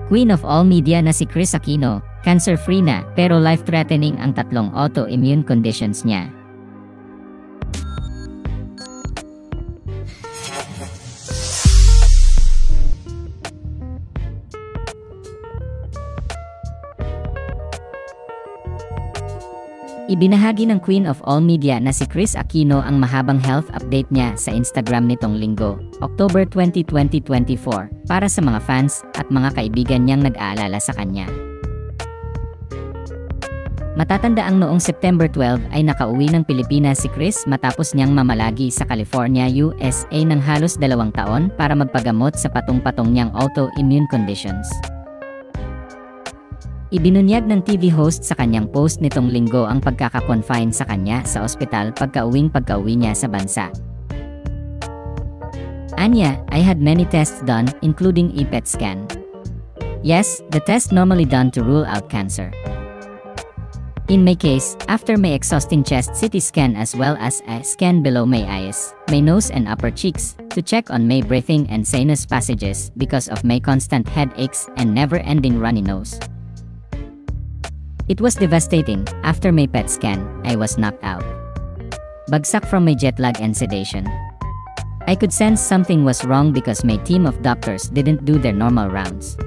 Queen of all media na si Kris Aquino, cancer-free na pero life-threatening ang tatlong autoimmune conditions niya. Ibinahagi ng Queen of all media na si Kris Aquino ang mahabang health update niya sa Instagram nitong linggo, October 20, 2024, para sa mga fans at mga kaibigan niyang nag-aalala sa kanya. Matatandaang noong September 12 ay nakauwi ng Pilipinas si Kris matapos niyang mamalagi sa California, USA ng halos 2 taon para magpagamot sa patong-patong niyang autoimmune conditions. Ibinunyag ng TV host sa kanyang post nitong linggo ang pagkaka-confine sa kanya sa ospital pagka-uwi niya sa bansa. Anya, I had many tests done, including a PET scan. Yes, the test normally done to rule out cancer. In my case, after my exhausting chest CT scan as well as a scan below my eyes, my nose and upper cheeks, to check on my breathing and sinus passages because of my constant headaches and never-ending runny nose. It was devastating. After my PET scan, I was knocked out. Bagsak from my jet lag and sedation. I could sense something was wrong because my team of doctors didn't do their normal rounds.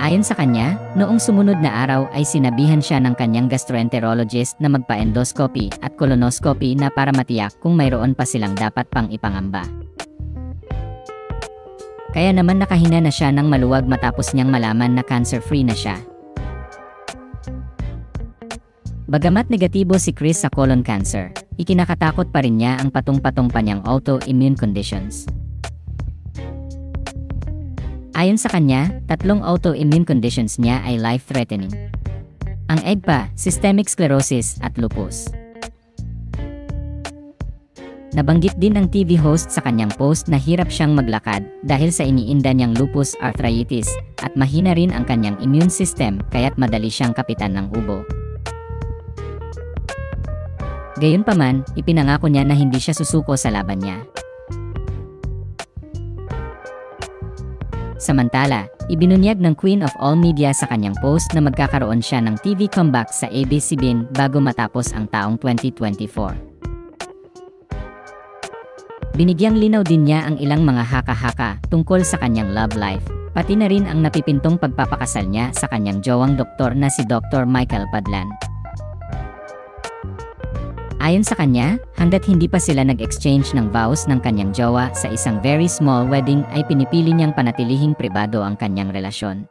Ayon sa kanya, noong sumunod na araw ay sinabihan siya ng kanyang gastroenterologist na magpa-endoscopy at colonoscopy na para matiyak kung mayroon pa silang dapat pang ipangamba. Kaya naman nakahina na siya ng maluwag matapos niyang malaman na cancer-free na siya. Bagamat negatibo si Kris sa colon cancer, ikinakatakot pa rin niya ang patong-patong pa niyang autoimmune conditions. Ayon sa kanya, 3 autoimmune conditions niya ay life-threatening. Ang EGPA, systemic sclerosis at lupus. Nabanggit din ng TV host sa kanyang post na hirap siyang maglakad dahil sa iniinda niyang lupus arthritis at mahina rin ang kanyang immune system kaya't madali siyang kapitan ng ubo. Gayunpaman, ipinangako niya na hindi siya susuko sa laban niya. Samantala, ibinunyag ng Queen of all media sa kanyang post na magkakaroon siya ng TV comeback sa ABS-CBN bago matapos ang taong 2024. Binigyang linaw din niya ang ilang mga haka-haka tungkol sa kanyang love life, pati na rin ang napipintong pagpapakasal niya sa kanyang jowang doktor na si Dr. Michael Padlan. Ayon sa kanya, hangga't hindi pa sila nag-exchange ng vows ng kanyang jowa sa isang very small wedding ay pinipili niyang panatilihing pribado ang kanyang relasyon.